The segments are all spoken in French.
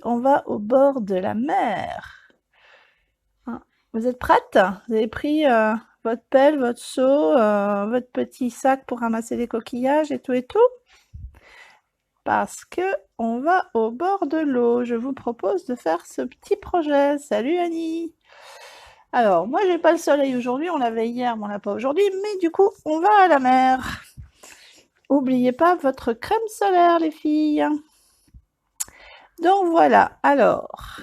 On va au bord de la mer. Hein. Vous êtes prête? Vous avez pris votre pelle, votre seau, votre petit sac pour ramasser les coquillages et tout? Parce que on va au bord de l'eau. Je vous propose de faire ce petit projet. Salut Annie! Alors, moi j'ai pas le soleil aujourd'hui, on l'avait hier, mais on l'a pas aujourd'hui, mais du coup, on va à la mer. Oubliez pas votre crème solaire, les filles. Donc voilà, alors,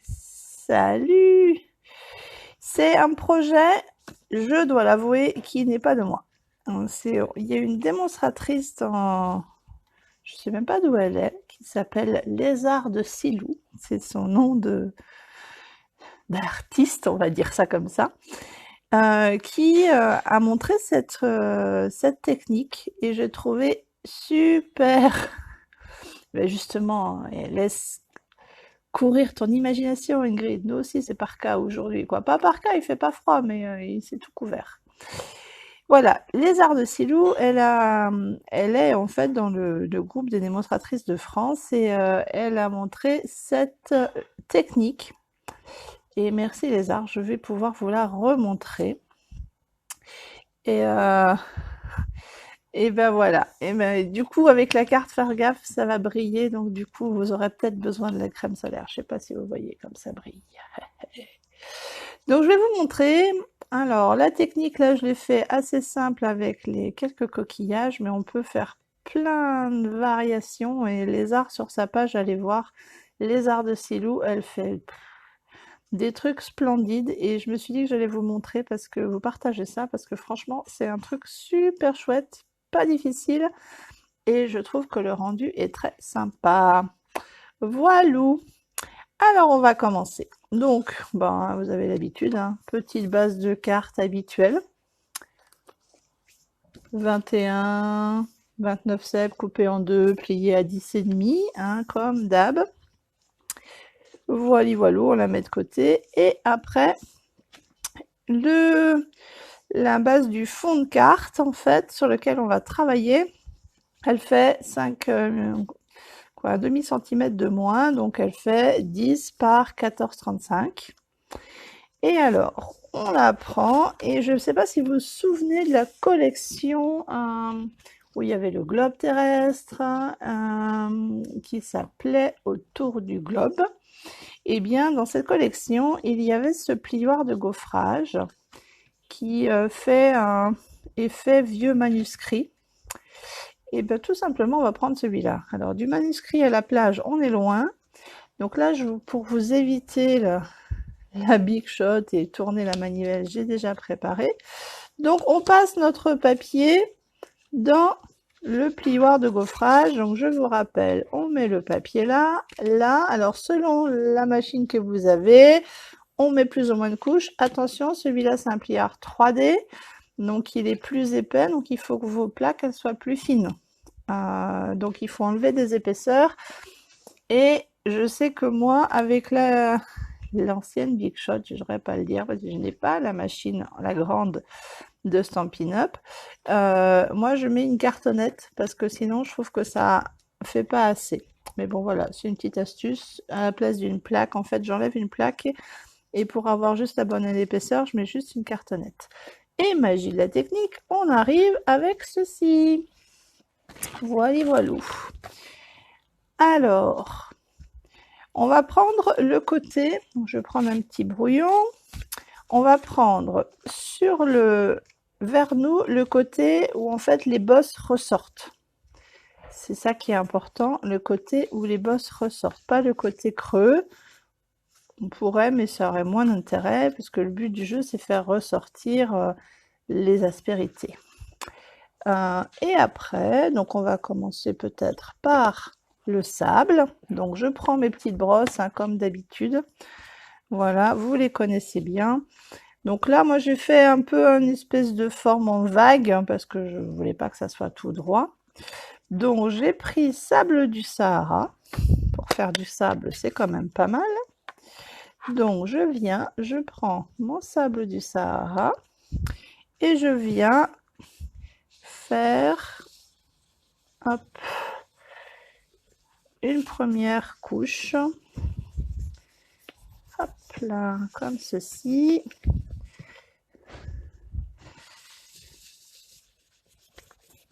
salut! C'est un projet, je dois l'avouer, qui n'est pas de moi. Il y a une démonstratrice dans, je sais même pas d'où elle est, qui s'appelle Lézard de Silou. C'est son nom d'artiste, on va dire ça comme ça, qui a montré cette technique et j'ai trouvé super. Mais justement, elle laisse courir ton imagination, Ingrid. Nous aussi, c'est par cas aujourd'hui, quoi. Pas par cas, il fait pas froid, mais c'est tout couvert. Voilà, Lézard de Silou, elle est en fait dans le groupe des démonstratrices de France et elle a montré cette technique. Et merci Lézard, je vais pouvoir vous la remontrer. Et, et ben voilà. Et ben, du coup, avec la carte, faire gaffe, ça va briller. Donc du coup, vous aurez peut-être besoin de la crème solaire. Je sais pas si vous voyez comme ça brille. Donc je vais vous montrer. Alors la technique là, je l'ai fait assez simple avec les quelques coquillages, mais on peut faire plein de variations. Et Lézard sur sa page, allez voir, Lézard de Silou, elle fait des trucs splendides. Et je me suis dit que j'allais vous montrer parce que vous partagez ça, parce que franchement, c'est un truc super chouette, pas difficile. Et je trouve que le rendu est très sympa. Voilou! Alors, on va commencer. Donc, ben, vous avez l'habitude, hein, petite base de cartes habituelle. 21, 29 cèpes coupé en deux, plié à 10,5, hein, comme d'hab. Voilà, on la met de côté. Et après, la base du fond de carte, en fait, sur lequel on va travailler, elle fait 5, un demi-centimètre de moins, donc elle fait 10 par 14,35. Et alors, on la prend, et je ne sais pas si vous vous souvenez de la collection où il y avait le globe terrestre qui s'appelait Autour du globe. Et bien, dans cette collection, il y avait ce plioir de gaufrage qui fait un effet vieux manuscrit. Et bien, tout simplement, on va prendre celui-là. Alors, du manuscrit à la plage, on est loin. Donc là, pour vous éviter la big shot et tourner la manivelle, j'ai déjà préparé. Donc on passe notre papier dans le plioir de gaufrage. Donc je vous rappelle, on met le papier là, là. Alors selon la machine que vous avez, on met plus ou moins de couches. Attention, celui-là c'est un pliard 3D, donc il est plus épais, donc il faut que vos plaques elles soient plus fines. Donc il faut enlever des épaisseurs. Et je sais que moi, avec l'ancienne Big Shot, je n'aurais pas le dire parce que je n'ai pas la machine, la grande de Stampin' Up. Moi, je mets une cartonnette parce que sinon, je trouve que ça fait pas assez. Mais bon, voilà, c'est une petite astuce. À la place d'une plaque, en fait, j'enlève une plaque et pour avoir juste la bonne épaisseur, je mets juste une cartonnette. Et magie de la technique, on arrive avec ceci. Voilà. Alors, on va prendre le côté, donc je vais prendre un petit brouillon, on va prendre vers nous le côté où en fait les bosses ressortent. C'est ça qui est important, le côté où les bosses ressortent, pas le côté creux. On pourrait, mais ça aurait moins d'intérêt, puisque le but du jeu c'est faire ressortir les aspérités. Et après, donc on va commencer peut-être par le sable. Donc je prends mes petites brosses, hein, comme d'habitude. Voilà, vous les connaissez bien. Donc là, moi, j'ai fait un peu une espèce de forme en vague, hein, parce que je ne voulais pas que ça soit tout droit. Donc j'ai pris sable du Sahara. Pour faire du sable, c'est quand même pas mal. Donc je prends mon sable du Sahara et je viens faire, hop, une première couche. Hop là, comme ceci.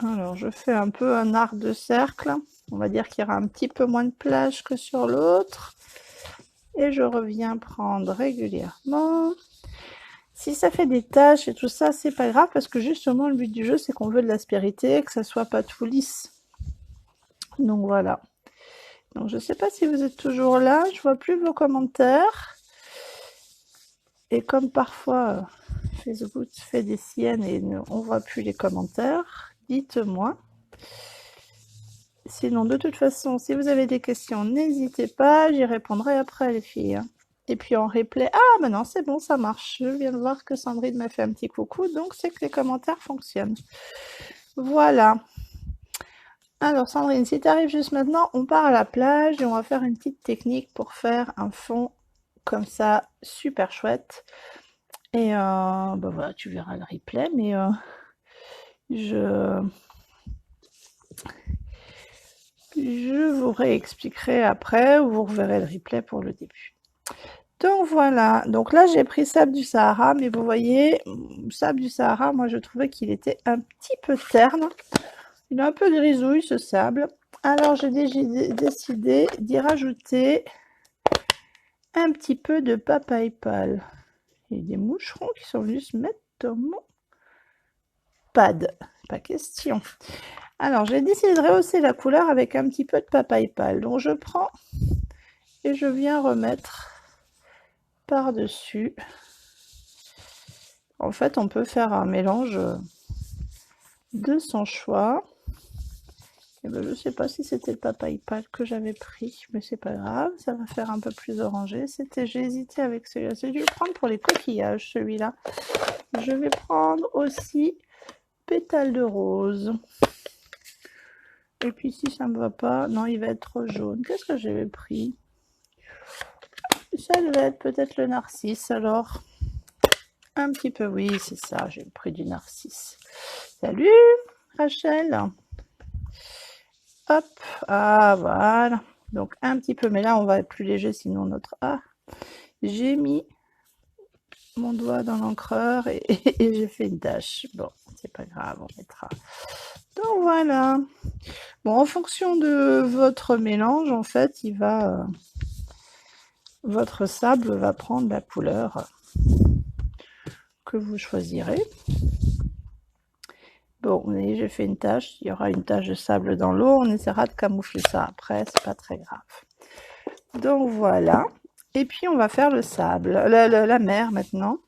Alors, je fais un peu un arc de cercle. On va dire qu'il y aura un petit peu moins de plage que sur l'autre. Et je reviens prendre régulièrement. Si ça fait des taches et tout ça, c'est pas grave parce que justement, le but du jeu, c'est qu'on veut de l'aspérité, que ça soit pas tout lisse. Donc voilà. Donc je sais pas si vous êtes toujours là, je vois plus vos commentaires. Et comme parfois Facebook fait des siennes et on voit plus les commentaires, dites-moi. Sinon, de toute façon, si vous avez des questions, n'hésitez pas, j'y répondrai après les filles. Et puis en replay, ah ben non, c'est bon, ça marche. Je viens de voir que Sandrine m'a fait un petit coucou, donc c'est que les commentaires fonctionnent. Voilà. Alors Sandrine, si tu arrives juste maintenant, on part à la plage et on va faire une petite technique pour faire un fond comme ça, super chouette. Et ben voilà, tu verras le replay, mais je vous réexpliquerai après, ou vous reverrez le replay pour le début. Donc voilà, donc là j'ai pris sable du Sahara, mais vous voyez, sable du Sahara, moi je trouvais qu'il était un petit peu terne. Il a un peu grisouille ce sable. Alors j'ai décidé d'y rajouter un petit peu de papaye pâle. Il y a des moucherons qui sont venus se mettre dans mon pad, pas question. Alors j'ai décidé de rehausser la couleur avec un petit peu de papaye pâle. Donc je prends et je viens remettre par-dessus. En fait, on peut faire un mélange de son choix. Et ben, je ne sais pas si c'était le papaye pâle que j'avais pris, mais c'est pas grave, ça va faire un peu plus orangé. J'ai hésité avec celui-là. Je vais le prendre pour les coquillages, celui-là. Je vais prendre aussi pétale de rose. Et puis si ça me va pas, non, il va être trop jaune. Qu'est-ce que j'avais pris? Ça devait être peut-être le narcisse, alors. Un petit peu, oui, c'est ça, j'ai pris du narcisse. Salut, Rachel. Hop, ah, voilà. Donc, un petit peu, mais là, on va être plus léger, sinon notre... Ah, j'ai mis mon doigt dans l'encreur et j'ai fait une tache. Bon, c'est pas grave, on mettra. Donc, voilà. Bon, en fonction de votre mélange, en fait, il va... votre sable va prendre la couleur que vous choisirez. Bon, vous voyez, j'ai fait une tache, il y aura une tache de sable dans l'eau, on essaiera de camoufler ça après, c'est pas très grave. Donc voilà, et puis on va faire le sable, la mer maintenant.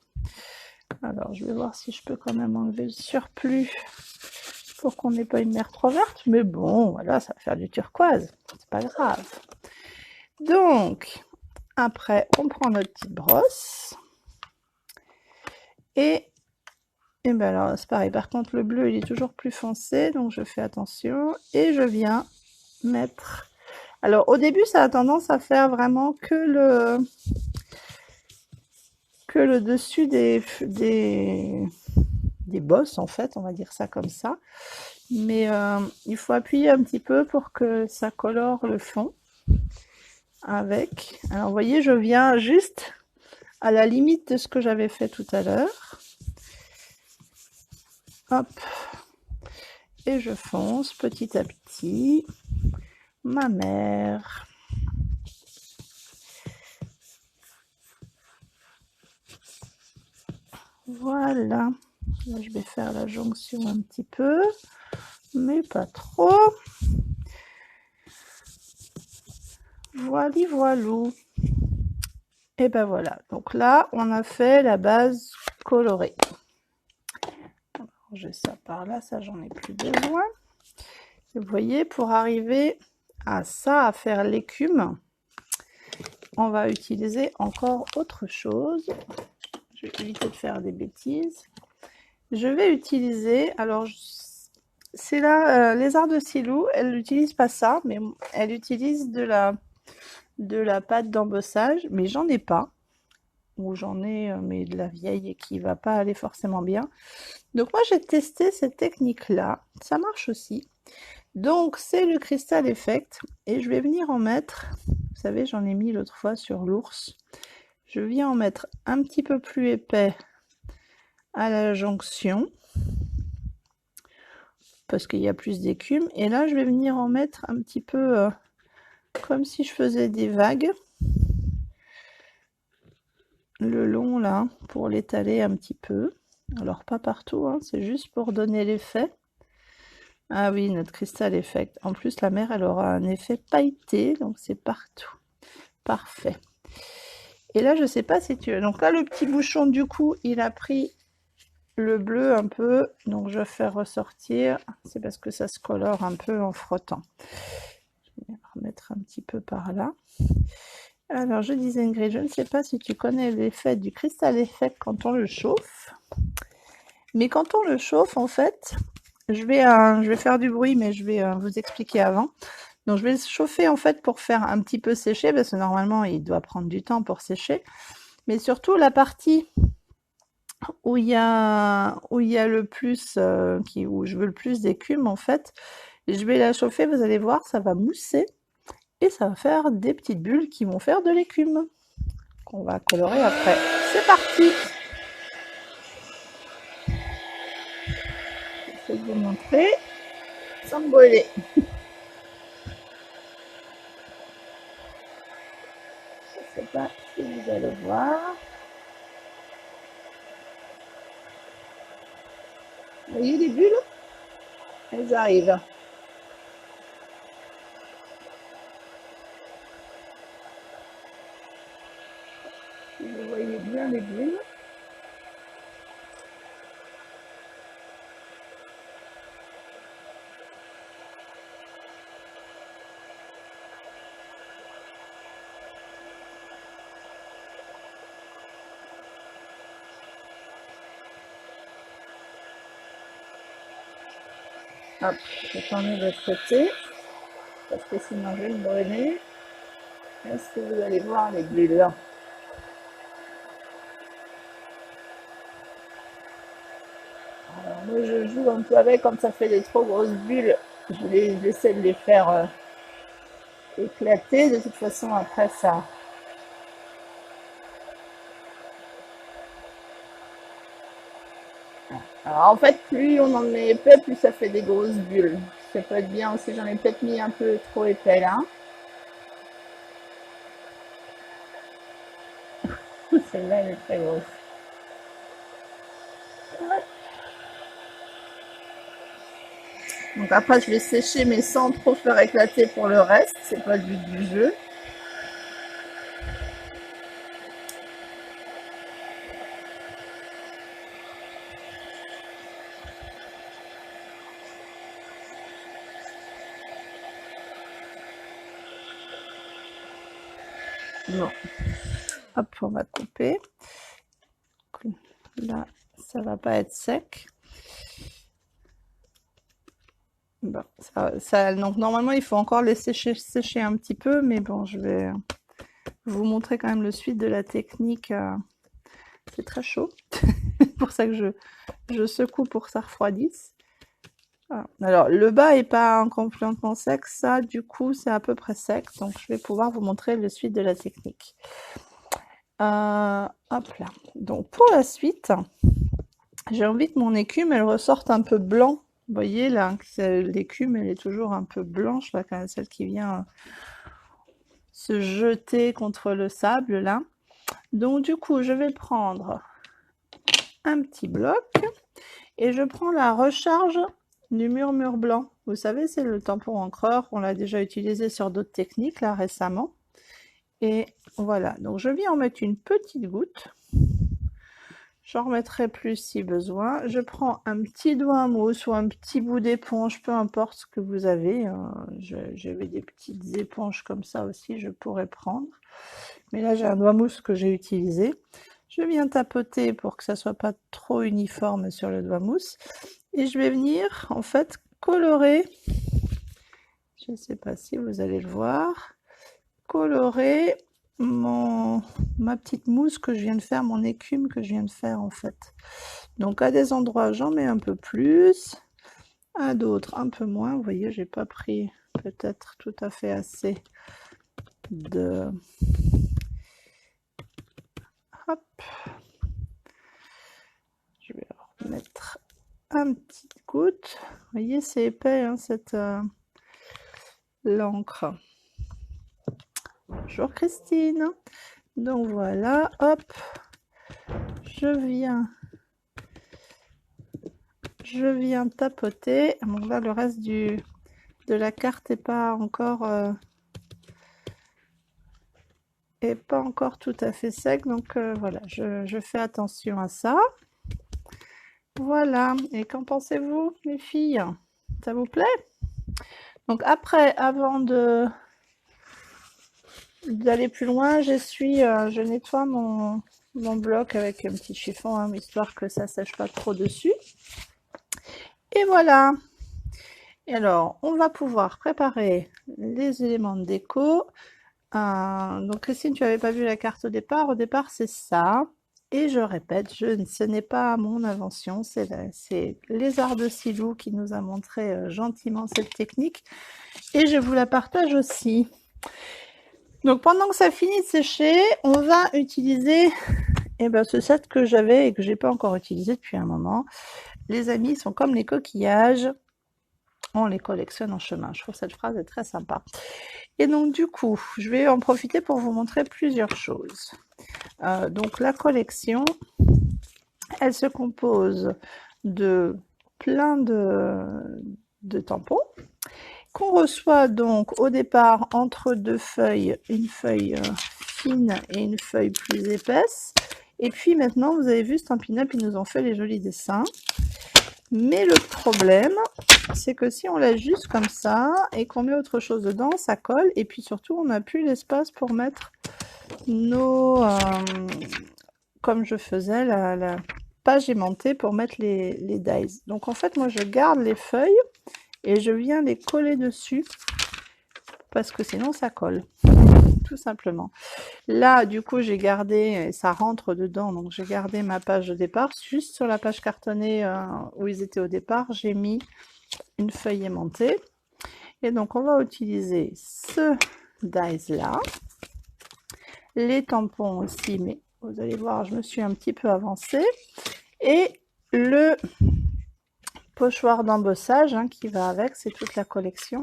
Alors je vais voir si je peux quand même enlever le surplus pour qu'on n'ait pas une mer trop verte, mais bon, voilà, ça va faire du turquoise, c'est pas grave. Donc, après, on prend notre petite brosse, et ben alors c'est pareil, par contre le bleu il est toujours plus foncé, donc je fais attention, et je viens mettre... Alors au début ça a tendance à faire vraiment que le dessus des bosses en fait, on va dire ça comme ça, mais il faut appuyer un petit peu pour que ça colore le fond avec. Alors vous voyez, je viens juste à la limite de ce que j'avais fait tout à l'heure. Hop, et je fonce petit à petit ma mer. Voilà, là je vais faire la jonction un petit peu, mais pas trop. Voili voilou. Et ben voilà, donc là on a fait la base colorée. J'ai ça par là, ça j'en ai plus besoin. Vous voyez, pour arriver à ça, à faire l'écume, on va utiliser encore autre chose. Je vais éviter de faire des bêtises. Je vais utiliser, alors c'est là, les arts de Silou, elle n'utilise pas ça, mais elle utilise de la pâte d'embossage, mais j'en ai pas, ou j'en ai, mais de la vieille et qui va pas aller forcément bien. Donc moi j'ai testé cette technique là, ça marche aussi. Donc c'est le Crystal Effect et je vais venir en mettre, vous savez j'en ai mis l'autre fois sur l'ours, je viens en mettre un petit peu plus épais à la jonction parce qu'il y a plus d'écume, et là je vais venir en mettre un petit peu comme si je faisais des vagues le long là pour l'étaler un petit peu, alors pas partout hein, c'est juste pour donner l'effet. Ah oui, notre Crystal Effect, en plus la mer elle aura un effet pailleté donc c'est partout, parfait. Et là je sais pas si tu veux, donc là le petit bouchon du coup il a pris le bleu un peu, donc je vais faire ressortir, c'est parce que ça se colore un peu en frottant. Je vais remettre un petit peu par là. Alors je disais Ingrid, je ne sais pas si tu connais l'effet du Crystal Effect quand on le chauffe, mais quand on le chauffe en fait, je vais faire du bruit mais je vais vous expliquer avant. Donc je vais le chauffer en fait pour faire un petit peu sécher, parce que normalement il doit prendre du temps pour sécher, mais surtout la partie où il y a le plus, où je veux le plus d'écume en fait, je vais la chauffer, vous allez voir, ça va mousser et ça va faire des petites bulles qui vont faire de l'écume qu'on va colorer après. C'est parti! Je vais vous montrer sans me brûler. Je ne sais pas si vous allez voir. Vous voyez les bulles? Elles arrivent. Si vous voyez bien les bulles. Hop, je t'en mets de l'autre côté, parce que sinon je vais me brûler. Est-ce que vous allez voir les bulles? Alors moi je joue un peu avec, quand ça fait des trop grosses bulles, j'essaie de les faire éclater. De toute façon après ça... Alors en fait plus on en met épais, plus ça fait des grosses bulles. Ça peut être bien aussi, j'en ai peut-être mis un peu trop épais là. Celle-là elle est très grosse. Donc après je vais sécher mais sans trop faire éclater pour le reste, c'est pas le but du jeu. Non. Hop, on va couper. Là, ça va pas être sec. Bon, donc normalement, il faut encore les sécher un petit peu, mais bon, je vais vous montrer quand même le suite de la technique. C'est très chaud, c'est pour ça que je secoue pour que ça refroidisse. Voilà. Alors, le bas est pas complètement sec, ça, du coup, c'est à peu près sec, donc je vais pouvoir vous montrer le suite de la technique. Hop là. Donc, pour la suite, j'ai envie que mon écume, elle ressorte un peu blanc. Vous voyez là, l'écume, elle est toujours un peu blanche, là, quand celle qui vient se jeter contre le sable, là. Donc, du coup, je vais prendre un petit bloc et je prends la recharge du murmure blanc. Vous savez, c'est le tampon encreur, on l'a déjà utilisé sur d'autres techniques, là, récemment. Et voilà, donc je viens en mettre une petite goutte. J'en remettrai plus si besoin. Je prends un petit doigt à mousse ou un petit bout d'éponge, peu importe ce que vous avez. J'avais des petites éponges comme ça aussi, je pourrais prendre. Mais là, j'ai un doigt mousse que j'ai utilisé. Je viens tapoter pour que ça soit pas trop uniforme sur le doigt mousse. Et je vais venir, en fait, colorer. Je ne sais pas si vous allez le voir. Colorer ma petite mousse que je viens de faire, mon écume que je viens de faire en fait. Donc à des endroits j'en mets un peu plus, à d'autres un peu moins. Vous voyez, j'ai pas pris peut-être tout à fait assez de... Hop. Je vais remettre un petit goutte. Vous voyez, c'est épais, hein, cette l'encre. Bonjour Christine. Donc voilà, hop. Je viens tapoter. Donc là, le reste de la carte n'est pas encore tout à fait sec, donc voilà, je fais attention à ça. Voilà, et qu'en pensez-vous les filles? Ça vous plaît? Donc après, avant d'aller plus loin, je nettoie mon bloc avec un petit chiffon, hein, histoire que ça sèche pas trop dessus. Et voilà. Et alors, on va pouvoir préparer les éléments de déco. Donc Christine, tu n'avais pas vu la carte au départ. Au départ, c'est ça. Et je répète, ce n'est pas mon invention, c'est Lézard de Silou qui nous a montré gentiment cette technique. Et je vous la partage aussi. Donc pendant que ça finit de sécher, on va utiliser ce set que j'avais et que j'ai pas encore utilisé depuis un moment. Les amis sont comme les coquillages, on les collectionne en chemin. Je trouve cette phrase est très sympa. Et donc du coup, je vais en profiter pour vous montrer plusieurs choses. Donc la collection, elle se compose de plein de tampons qu'on reçoit donc au départ entre deux feuilles, une feuille fine et une feuille plus épaisse. Et puis maintenant, vous avez vu Stampin' Up, ils nous ont fait les jolis dessins. Mais le problème, c'est que si on l'ajuste comme ça et qu'on met autre chose dedans, ça colle. Et puis surtout, on n'a plus l'espace pour mettre nos... comme je faisais, la page aimantée pour mettre les dies. Donc en fait, moi, je garde les feuilles et je viens les coller dessus parce que sinon, ça colle. Tout simplement. Là, du coup, j'ai gardé, ça rentre dedans, donc j'ai gardé ma page de départ. Juste sur la page cartonnée où ils étaient au départ, j'ai mis une feuille aimantée. Et donc, on va utiliser ce dies-là. Les tampons aussi, mais vous allez voir, je me suis un petit peu avancée. Et le pochoir d'embossage qui va avec, c'est toute la collection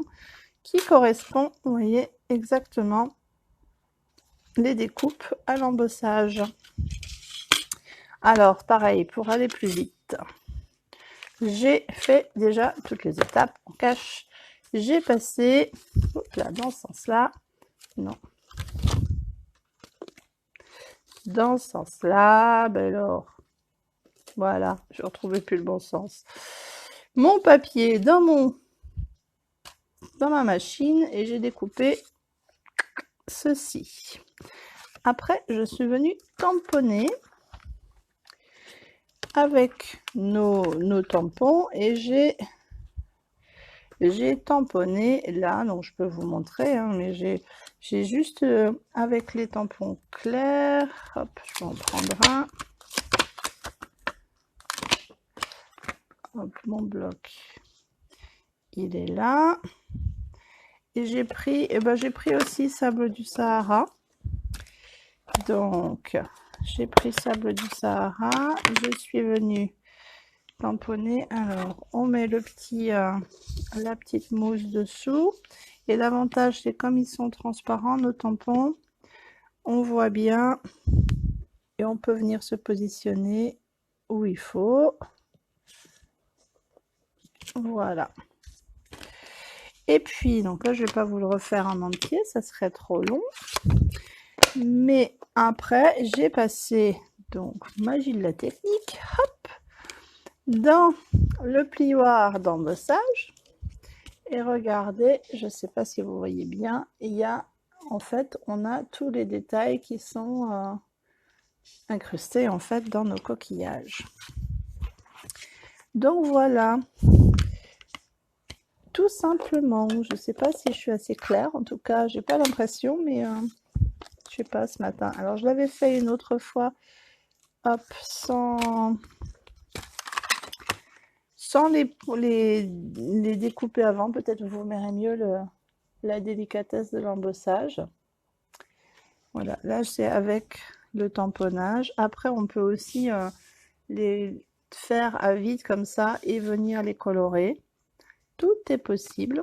qui correspond, vous voyez, exactement les découpes à l'embossage. Alors, pareil, pour aller plus vite, j'ai fait déjà toutes les étapes en cache. J'ai passé, là, dans ce sens-là, non, dans ce sens-là, ben alors, voilà, je ne retrouvais plus le bon sens. Mon papier dans ma machine et j'ai découpé ceci. Après, je suis venue tamponner avec nos tampons et j'ai tamponné là, donc je peux vous montrer, mais j'ai juste avec les tampons clairs, hop, je vais en prendre un. Hop, mon bloc, il est là. Et j'ai pris aussi sable du Sahara. Donc, j'ai pris sable du Sahara, je suis venue tamponner. Alors, on met la petite mousse dessous. Et l'avantage, c'est comme ils sont transparents, nos tampons, on voit bien et on peut venir se positionner où il faut. Voilà. Et puis, donc là, je ne vais pas vous le refaire en entier, ça serait trop long. Mais après, j'ai passé, donc, magie de la technique, hop, dans le plioir d'embossage. Et regardez, je ne sais pas si vous voyez bien, il y a, en fait, on a tous les détails qui sont incrustés, en fait, dans nos coquillages. Donc, voilà. Tout simplement, je ne sais pas si je suis assez claire, en tout cas, j'ai pas l'impression, mais je sais pas ce matin. Alors, je l'avais fait une autre fois, hop, sans sans les découper avant, peut-être vous verrez mieux la délicatesse de l'embossage. Voilà, là c'est avec le tamponnage. Après, on peut aussi les faire à vide comme ça et venir les colorer. Tout est possible.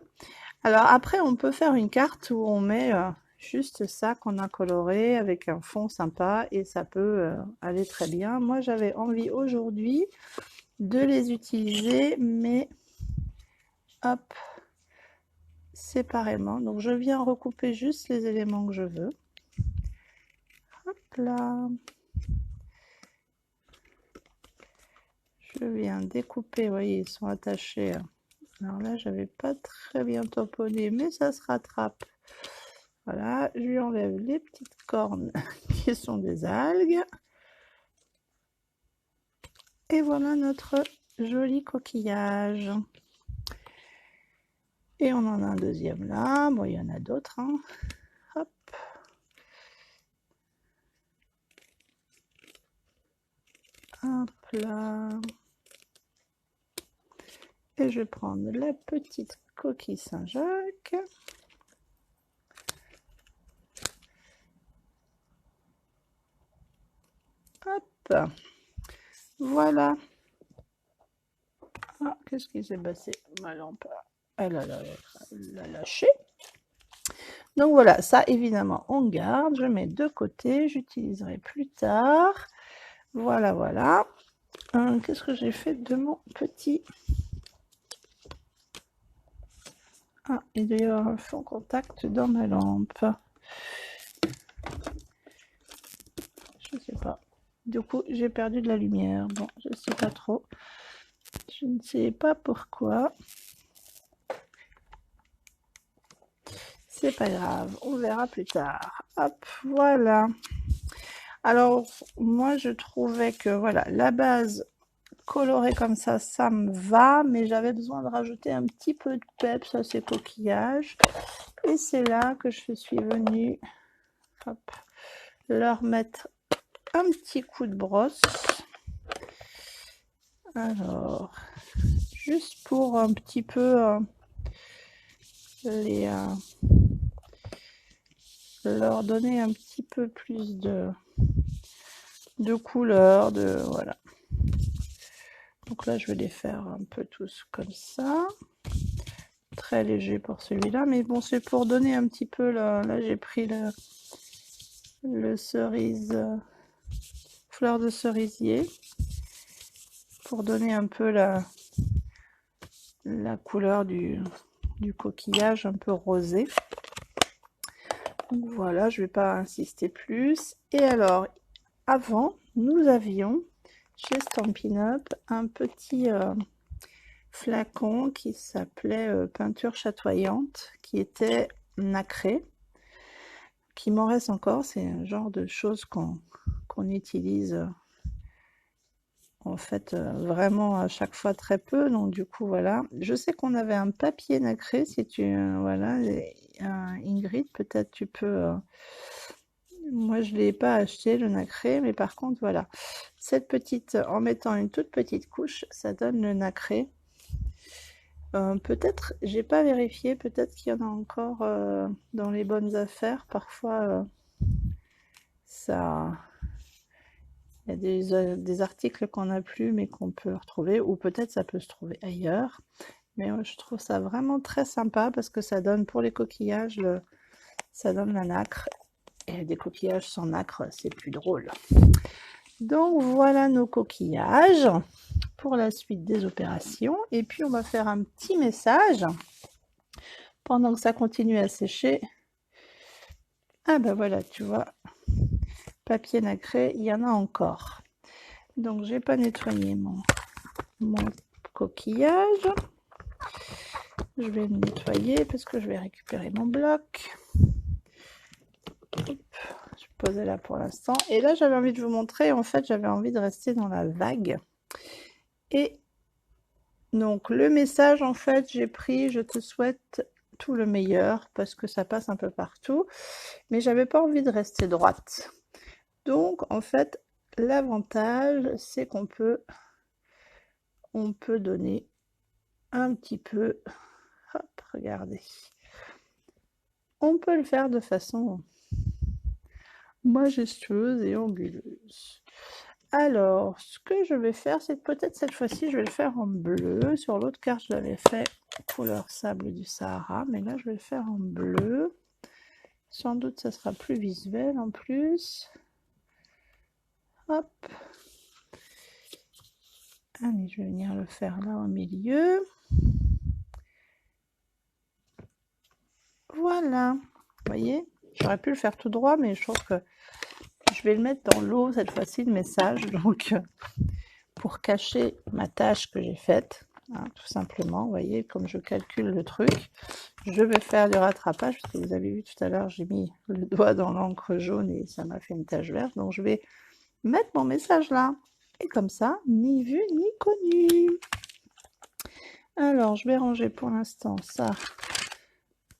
Alors après, on peut faire une carte où on met juste ça qu'on a coloré avec un fond sympa et ça peut aller très bien. Moi, j'avais envie aujourd'hui de les utiliser, mais hop, séparément. Donc, je viens recouper juste les éléments que je veux. Hop là. Je viens découper, vous voyez, ils sont attachés. Alors là, j'avais pas très bien tamponné, mais ça se rattrape. Voilà, je lui enlève les petites cornes qui sont des algues. Et voilà notre joli coquillage. Et on en a un deuxième là. Bon, il y en a d'autres. Hein. Hop. Hop là. Et je vais prendre la petite coquille Saint-Jacques. Hop. Voilà. Ah, qu'est-ce qui s'est passé? Ma lampe, elle a lâché. Donc voilà, ça évidemment on garde, je mets de côté, j'utiliserai plus tard. Voilà, voilà. Qu'est-ce que j'ai fait de mon petit... Ah, il doit y avoir un fond contact dans ma lampe. Je sais pas. Du coup, j'ai perdu de la lumière. Bon, je sais pas trop. Je ne sais pas pourquoi. C'est pas grave, on verra plus tard. Hop, voilà. Alors, moi, je trouvais que, voilà, la base colorée comme ça me va, mais j'avais besoin de rajouter un petit peu de peps à ces coquillages. Et c'est là que je suis venue, hop, leur mettre un petit coup de brosse. Alors, juste pour un petit peu leur donner un petit peu plus de couleur, voilà. Donc là, je vais les faire un peu tous comme ça. Très léger pour celui-là, mais bon, c'est pour donner un petit peu, là j'ai pris le cerise, fleur de cerisier, pour donner un peu la couleur du coquillage un peu rosé. Donc voilà, je vais pas insister plus. Et alors, avant, nous avions chez Stampin' Up un petit flacon qui s'appelait peinture chatoyante, qui était nacré, qui m'en reste encore. C'est un genre de choses qu'on utilise en fait vraiment à chaque fois très peu, donc du coup voilà. Je sais qu'on avait un papier nacré, si tu voilà, Ingrid, peut-être tu peux moi je l'ai pas acheté le nacré, mais par contre voilà, cette petite, en mettant une toute petite couche, ça donne le nacré. Peut-être, j'ai pas vérifié, peut-être qu'il y en a encore dans les bonnes affaires, parfois ça... Il y a des articles qu'on n'a plus mais qu'on peut retrouver, ou peut-être ça peut se trouver ailleurs. Mais je trouve ça vraiment très sympa parce que ça donne pour les coquillages, ça donne la nacre. Et des coquillages sans nacre, c'est plus drôle. Donc voilà nos coquillages pour la suite des opérations. Et puis on va faire un petit message pendant que ça continue à sécher. Ah ben voilà, tu vois, papier nacré, il y en a encore. Donc j'ai pas nettoyé mon coquillage. Je vais le nettoyer parce que je vais récupérer mon bloc. Hop, je vais poser là pour l'instant. Et là, j'avais envie de vous montrer, en fait, j'avais envie de rester dans la vague. Et donc, le message, en fait, j'ai pris « Je te souhaite tout le meilleur » parce que ça passe un peu partout. Mais j'avais pas envie de rester droite. Donc, en fait, l'avantage, c'est qu'on peut donner un petit peu. Hop, regardez. On peut le faire de façon majestueuse et anguleuse. Alors, ce que je vais faire, c'est peut-être cette fois-ci, je vais le faire en bleu. Sur l'autre carte, je l'avais fait couleur sable du Sahara, mais là, je vais le faire en bleu. Sans doute, ça sera plus visuel en plus. Hop. Allez, je vais venir le faire là au milieu. Voilà. Vous voyez, j'aurais pu le faire tout droit, mais je trouve que je vais le mettre dans l'eau cette fois-ci, le message. Donc, pour cacher ma tâche que j'ai faite, hein, tout simplement. Vous voyez, comme je calcule le truc, je vais faire du rattrapage, parce que vous avez vu tout à l'heure, j'ai mis le doigt dans l'encre jaune et ça m'a fait une tache verte. Donc, je vais mettre mon message là. Et comme ça, ni vu ni connu. Alors, je vais ranger pour l'instant ça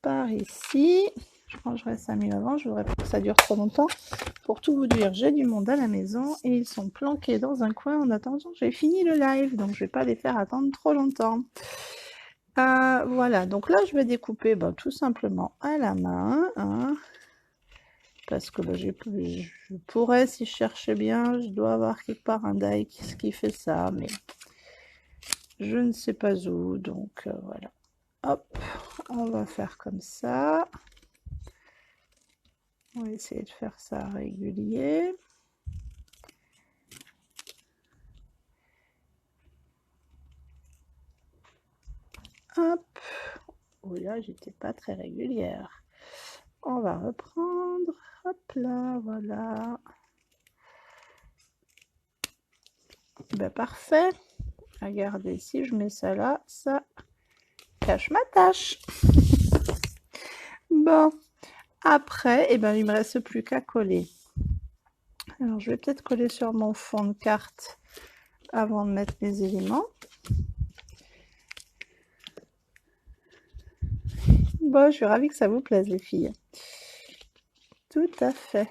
par ici. Je rangerai ça mieux avant, je voudrais pas que ça dure trop longtemps. Pour tout vous dire, j'ai du monde à la maison et ils sont planqués dans un coin en attendant que j'ai fini le live, donc je vais pas les faire attendre trop longtemps. Voilà, donc là je vais découper tout simplement à la main, hein, parce que je pourrais, si je cherchais bien, je dois avoir quelque part un die qui fait ça, mais je ne sais pas où, donc voilà. Hop, on va faire comme ça. On va essayer de faire ça régulier. Hop. Oh là, j'étais pas très régulière. On va reprendre. Hop là, voilà. Ben, parfait. Regardez, si je mets ça là, ça cache ma tâche. Bon. Après, eh ben, il me reste plus qu'à coller. Alors, je vais peut-être coller sur mon fond de carte avant de mettre mes éléments. Bon, je suis ravie que ça vous plaise, les filles. Tout à fait.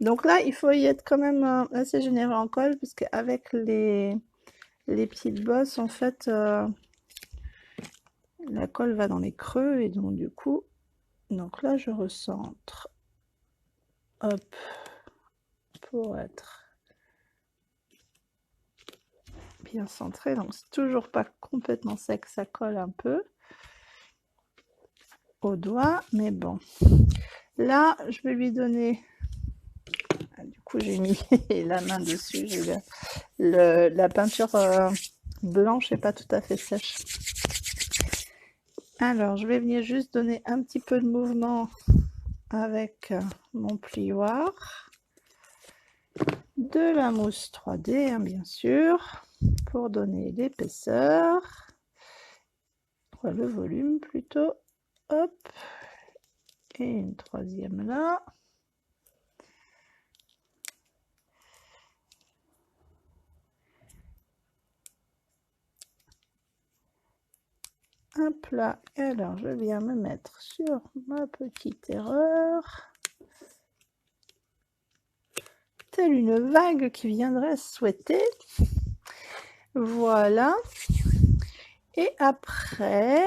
Donc là, il faut y être quand même assez généreux en colle, parce qu'avec les petites bosses, en fait, la colle va dans les creux, et donc du coup, donc là, je recentre. Hop, pour être bien centré. Donc c'est toujours pas complètement sec, ça colle un peu au doigt, mais bon. Là, je vais lui donner... Du coup, j'ai mis la main dessus. La peinture blanche n'est pas tout à fait sèche. Alors, je vais venir juste donner un petit peu de mouvement avec mon plioir. De la mousse 3D, hein, bien sûr, pour donner l'épaisseur. Le volume plutôt. Hop. Et une troisième là. Hop là. Et alors, je viens me mettre sur ma petite erreur. Telle une vague qui viendrait souhaiter. Voilà. Et après,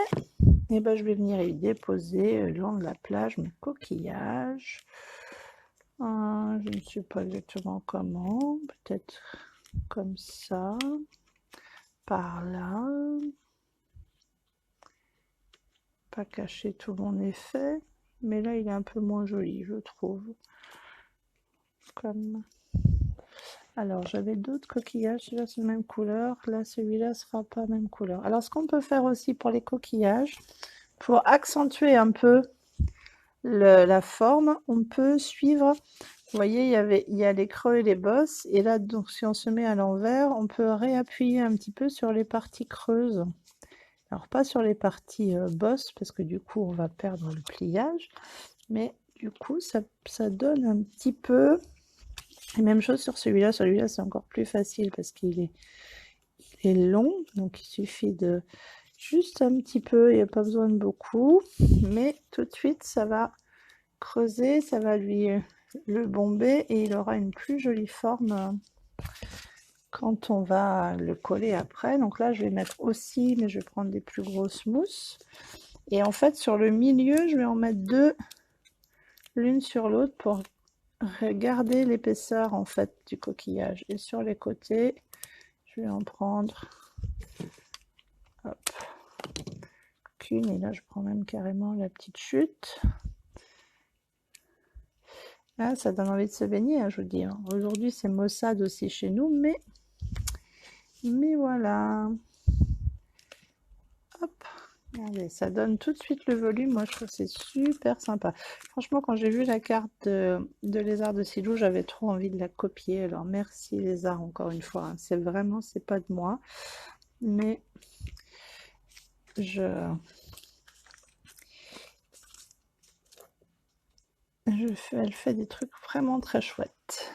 eh ben, je vais venir y déposer le long de la plage mes coquillages. Je ne sais pas exactement comment. Peut-être comme ça. Par là. Pas cacher tout mon effet. Mais là, il est un peu moins joli, je trouve. Comme... Alors, j'avais d'autres coquillages, celui-là c'est la même couleur, là celui-là sera pas la même couleur. Alors, ce qu'on peut faire aussi pour les coquillages, pour accentuer un peu la forme, on peut suivre, vous voyez, il y a les creux et les bosses, et là, donc, si on se met à l'envers, on peut réappuyer un petit peu sur les parties creuses. Alors, pas sur les parties bosses, parce que du coup, on va perdre le pliage, mais du coup, ça donne un petit peu... Et même chose sur celui-là c'est encore plus facile parce qu'il est long, donc il suffit de juste un petit peu, il n'y a pas besoin de beaucoup, mais tout de suite ça va creuser, ça va lui le bomber et il aura une plus jolie forme quand on va le coller après. Donc là, je vais mettre aussi, mais je vais prendre des plus grosses mousses. Et en fait, sur le milieu, je vais en mettre deux, l'une sur l'autre, pour garder l'épaisseur en fait du coquillage. Et sur les côtés, je vais en prendre qu'une, et là je prends même carrément la petite chute. Là, ça donne envie de se baigner, hein, je vous dis. Aujourd'hui, c'est maussade aussi chez nous, mais voilà. Hop, regardez, ça donne tout de suite le volume. Moi, je trouve que c'est super sympa. Franchement, quand j'ai vu la carte de Lézard de Silou, j'avais trop envie de la copier. Alors, merci Lézard, encore une fois. Hein. C'est vraiment, c'est pas de moi. Mais elle fait des trucs vraiment très chouettes.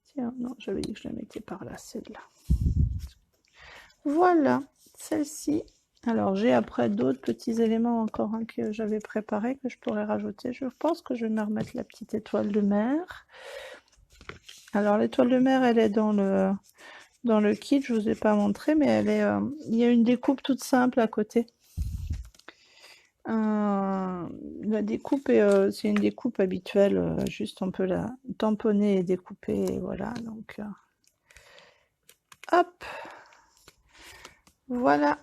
Tiens, non, j'avais dit que je la mettais par là, celle-là. Voilà, celle-ci. Alors, j'ai après d'autres petits éléments encore que j'avais préparés, que je pourrais rajouter. Je pense que je vais me remettre la petite étoile de mer. Alors, l'étoile de mer, elle est dans le kit. Je ne vous ai pas montré, mais elle est, il y a une découpe toute simple à côté. La découpe, c'est une découpe habituelle. Juste, on peut la tamponner et découper. Et voilà, donc... hop, voilà.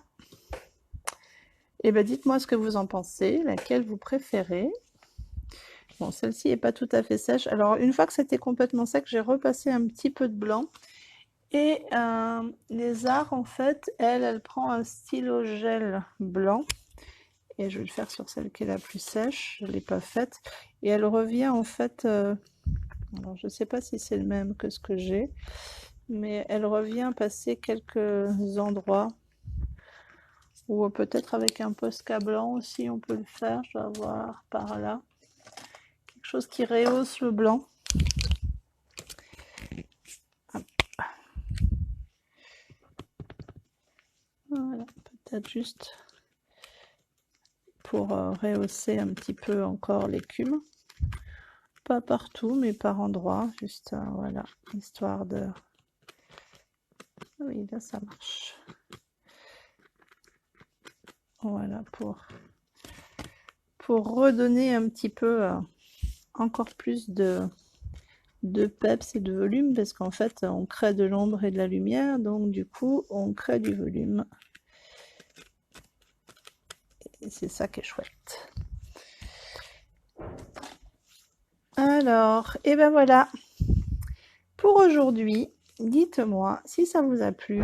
Et bien dites-moi ce que vous en pensez, laquelle vous préférez. Bon, celle-ci n'est pas tout à fait sèche. Alors, une fois que c'était complètement sec, j'ai repassé un petit peu de blanc. Et Lézard, en fait, elle prend un stylo gel blanc. Et je vais le faire sur celle qui est la plus sèche. Je ne l'ai pas faite. Et elle revient, en fait... alors, je ne sais pas si c'est le même que ce que j'ai. Mais elle revient passer quelques endroits. Ou peut-être avec un Posca blanc aussi, on peut le faire. Je dois voir par là. Quelque chose qui rehausse le blanc. Voilà, peut-être juste pour rehausser un petit peu encore l'écume. Pas partout, mais par endroits. Juste, voilà, histoire de... Oui, là, ça marche. Voilà, pour redonner un petit peu encore plus de peps et de volume, parce qu'en fait, on crée de l'ombre et de la lumière, donc du coup, on crée du volume. Et c'est ça qui est chouette. Alors, et ben voilà. Pour aujourd'hui, dites-moi si ça vous a plu.